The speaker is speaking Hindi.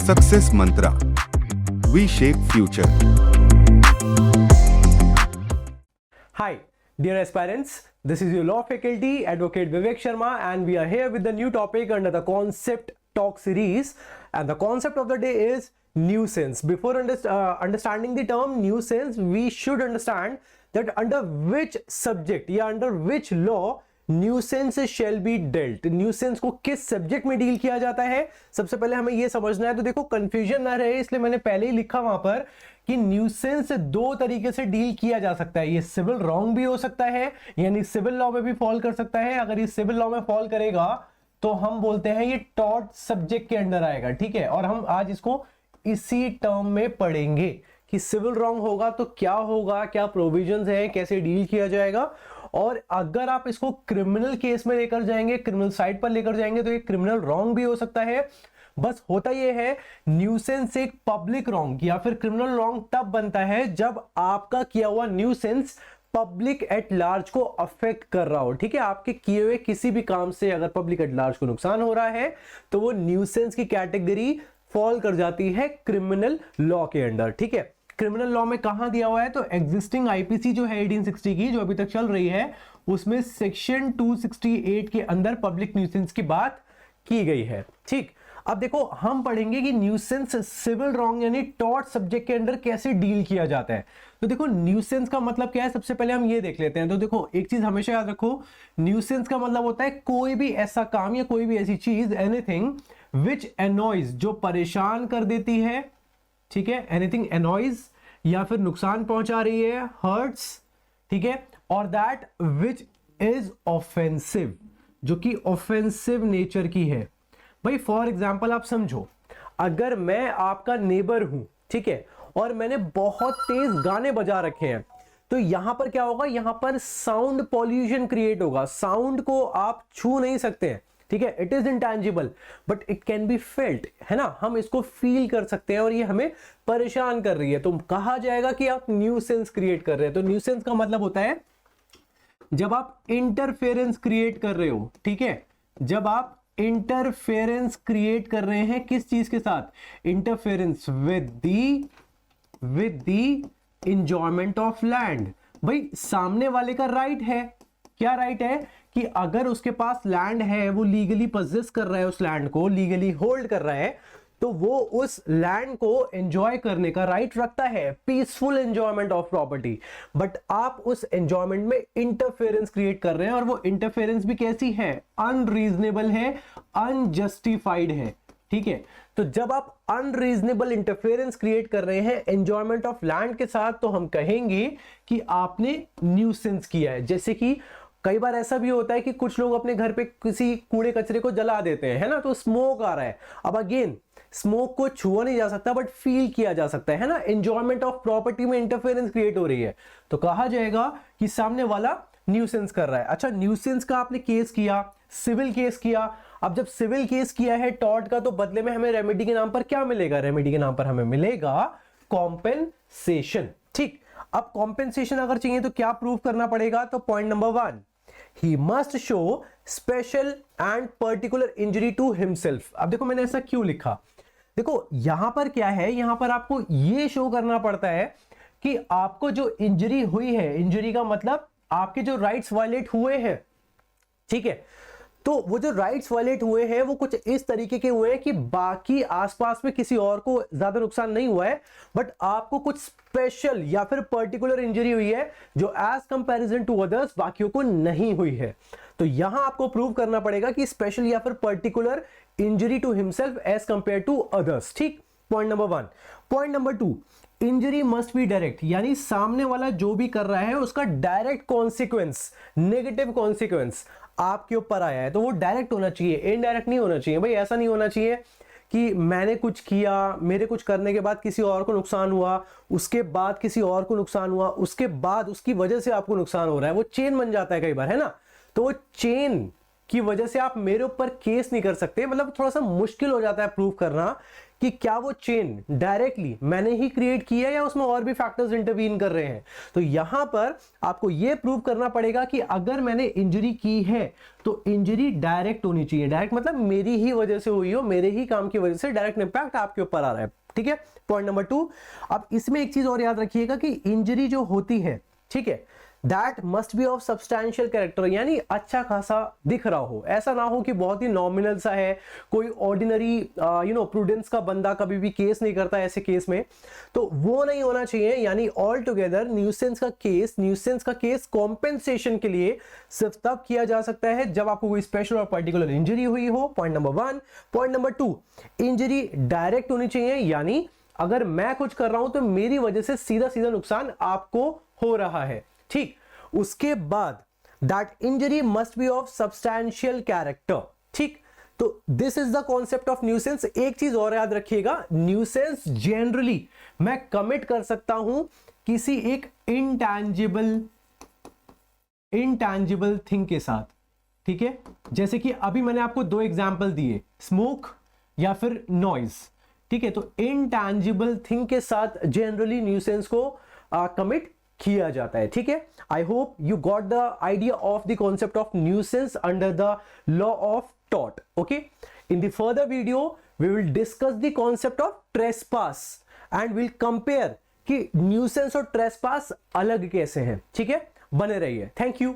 Success Mantra, V shape future. Hi, dear aspirants. This is your law faculty, Advocate Vivek Sharma, and we are here with the new topic under the concept talk series. And the concept of the day is nuisance. Before understanding the term nuisance, we should understand that under which subject या under which law nuisance shall be dealt. Nuisance को किस सब्जेक्ट में डील किया जाता है, सबसे पहले हमें यह समझना है। तो देखो कंफ्यूजन ना रहे इसलिए मैंने पहले ही लिखा वहां पर कि न्यूसेंस दो तरीके से डील किया जा सकता है। ये सिविल रॉन्ग भी हो सकता है, यानी सिविल लॉ में भी फॉल कर सकता है। अगर ये सिविल लॉ में फॉल करेगा तो हम बोलते हैं ये टॉर्ट सब्जेक्ट के अंडर आएगा, ठीक है। और हम आज इसको इसी टर्म में पढ़ेंगे कि सिविल रॉन्ग होगा तो क्या होगा, क्या प्रोविजंस है, कैसे डील किया जाएगा। और अगर आप इसको क्रिमिनल केस में लेकर जाएंगे, क्रिमिनल साइड पर लेकर जाएंगे तो ये क्रिमिनल रॉन्ग भी हो सकता है। बस होता यह है न्यूसेंस एक पब्लिक रॉन्ग या फिर क्रिमिनल रॉन्ग तब बनता है जब आपका किया हुआ न्यूसेंस पब्लिक एट लार्ज को अफेक्ट कर रहा हो, ठीक है। आपके किए हुए किसी भी काम से अगर पब्लिक एट लार्ज को नुकसान हो रहा है तो वो न्यूसेंस की कैटेगरी फॉल कर जाती है क्रिमिनल लॉ के अंडर, ठीक है। क्रिमिनल लॉ में कहां दिया हुआ है तो एग्जिस्टिंग आईपीसी जो है 1860 की जो अभी तक चल रही है उसमें सेक्शन 268 के अंदर पब्लिक न्यूसेंस की बात की गई है, ठीक। अब देखो हम पढ़ेंगे कि न्यूसेंस सिविल रॉन्ग यानी टॉर्ट सब्जेक्ट के अंदर कैसे डील किया जाता है। तो देखो न्यूसेंस का मतलब क्या है, सबसे पहले हम ये देख लेते हैं। तो देखो एक चीज हमेशा याद रखो, न्यूसेंस का मतलब होता है कोई भी ऐसा काम या कोई भी ऐसी चीज, एनीथिंग विच एनॉयज, जो परेशान कर देती है, ठीक है। एनीथिंग एनॉयज या फिर नुकसान पहुंचा रही है, हर्ट्स, ठीक है। और दैट विच इज ऑफेंसिव, जो कि ऑफेंसिव नेचर की है। भाई फॉर एग्जांपल आप समझो, अगर मैं आपका नेबर हूं, ठीक है, और मैंने बहुत तेज गाने बजा रखे हैं तो यहां पर क्या होगा, यहां पर साउंड पॉल्यूशन क्रिएट होगा। साउंड को आप छू नहीं सकते हैं, ठीक है। It is intangible but it can be felt, है ना, हम इसको फील कर सकते हैं और ये हमें परेशान कर रही है। तो कहा जाएगा कि आप न्यूसेंस क्रिएट कर रहे हैं। तो न्यूसेंस का मतलब होता है जब आप इंटरफेरेंस क्रिएट कर रहे हो, ठीक है। जब आप इंटरफेरेंस क्रिएट कर रहे हैं किस चीज के साथ, interference with the enjoyment of land. भाई सामने वाले का राइट है, क्या राइट है कि अगर उसके पास लैंड है, वो लीगली पोजेस कर रहा है, उस लैंड को लीगली होल्ड कर रहा है, तो वो उस लैंड को एंजॉय करने का राइट रखता है, peaceful enjoyment of property. But आप उस एंजॉयमेंट में इंटरफेरेंस क्रिएट कर रहे हैं और वो इंटरफेरेंस भी कैसी है, अनरीजनेबल है, अनजस्टिफाइड है, ठीक है। तो जब आप अनरीजनेबल इंटरफेरेंस क्रिएट कर रहे हैं एंजॉयमेंट ऑफ लैंड के साथ तो हम कहेंगे कि आपने न्यूसेंस किया है। जैसे कि कई बार ऐसा भी होता है कि कुछ लोग अपने घर पे किसी कूड़े कचरे को जला देते हैं, है ना, तो स्मोक आ रहा है। अब अगेन स्मोक को छुआ नहीं जा सकता बट फील किया जा सकता है ना। एंजॉयमेंट ऑफ प्रॉपर्टी में इंटरफेरेंस क्रिएट हो रही है तो कहा जाएगा कि सामने वाला न्यूसेंस कर रहा है। अच्छा, न्यूसेंस का आपने केस किया, सिविल केस किया। अब जब सिविल केस किया है टॉर्ट का तो बदले में हमें रेमेडी के नाम पर क्या मिलेगा, रेमेडी के नाम पर हमें मिलेगा कॉम्पेंसेशन, ठीक। अब कॉम्पेंसेशन अगर चाहिए तो क्या प्रूव करना पड़ेगा, तो point number 1, he must show special and particular injury to himself। अब देखो मैंने ऐसा क्यों लिखा, देखो यहां पर क्या है, यहां पर आपको यह शो करना पड़ता है कि आपको जो इंजरी हुई है, इंजरी का मतलब आपके जो राइट्स वायलेट हुए हैं, ठीक है। तो वो जो राइट्स वायलेट हुए हैं वो कुछ इस तरीके के हुए हैं कि बाकी आसपास में किसी और को ज्यादा नुकसान नहीं हुआ है बट आपको कुछ स्पेशल या फिर पर्टिकुलर इंजरी हुई है जो एज कंपैरिजन टू अदर्स बाकियों को नहीं हुई है। तो यहां आपको प्रूव करना पड़ेगा कि स्पेशल या फिर particular injury to himself as compare to others, ठीक। Point number 1। Point number 2, injury must be direct, यानी सामने वाला जो भी कर रहा है उसका डायरेक्ट कॉन्सिक्वेंस, नेगेटिव कॉन्सिक्वेंस आपके ऊपर आया है तो वो डायरेक्ट होना चाहिए, इनडायरेक्ट नहीं होना चाहिए। भाई ऐसा नहीं होना चाहिए कि मैंने कुछ किया, मेरे कुछ करने के बाद किसी और को नुकसान हुआ, उसके बाद किसी और को नुकसान हुआ, उसके बाद उसकी वजह से आपको नुकसान हो रहा है। वो चेन बन जाता है कई बार, है ना। तो वो चेन की वजह से आप मेरे ऊपर केस नहीं कर सकते, मतलब थोड़ा सा मुश्किल हो जाता है प्रूव करना कि क्या वो चेन डायरेक्टली मैंने ही क्रिएट की है या उसमें और भी फैक्टर्स इंटरवीन कर रहे हैं। तो यहां पर आपको यह प्रूव करना पड़ेगा कि अगर मैंने इंजरी की है तो इंजरी डायरेक्ट होनी चाहिए। डायरेक्ट मतलब मेरी ही वजह से हुई हो, मेरे ही काम की वजह से डायरेक्ट इंपैक्ट आपके ऊपर आ रहा है। ठीक है, पॉइंट नंबर 2। अब इसमें एक चीज और याद रखिएगा कि इंजरी जो होती है, ठीक है, that must be of substantial character, यानी अच्छा खासा दिख रहा हो। ऐसा ना हो कि बहुत ही नॉमिनल सा है, कोई ऑर्डिनरी प्रूडेंस का बंदा कभी भी केस नहीं करता ऐसे केस में, तो वो नहीं होना चाहिए। यानी ऑल टुगेदर न्यूसेंस का केस कॉम्पेंसेशन के लिए सिर्फ तब किया जा सकता है जब आपको कोई स्पेशल और पर्टिकुलर इंजरी हुई हो। Point number 1। Point number 2, injury direct होनी चाहिए, यानी अगर मैं कुछ कर रहा हूं तो मेरी वजह से सीधा सीधा नुकसान आपको हो रहा है। ठीक, उसके बाद that injury must B of substantial character. ठीक, तो this is the concept of nuisance. एक चीज और याद रखिएगा, न्यूसेंस जनरली मैं कमिट कर सकता हूं किसी एक इनटैंजिबल थिंग के साथ। ठीक है, जैसे कि अभी मैंने आपको 2 एग्जांपल दिए, स्मोक या फिर नॉइज। ठीक है, तो इनटैंजिबल थिंग के साथ जनरली न्यूसेंस को कमिट किया जाता है। ठीक है, I hope you got the idea of the concept of nuisance under the law of टॉट। Okay, in the further video we will discuss the concept of trespass and will compare कि न्यूसेंस और ट्रेसपास अलग कैसे हैं। ठीक है, बने रहिए। Thank you.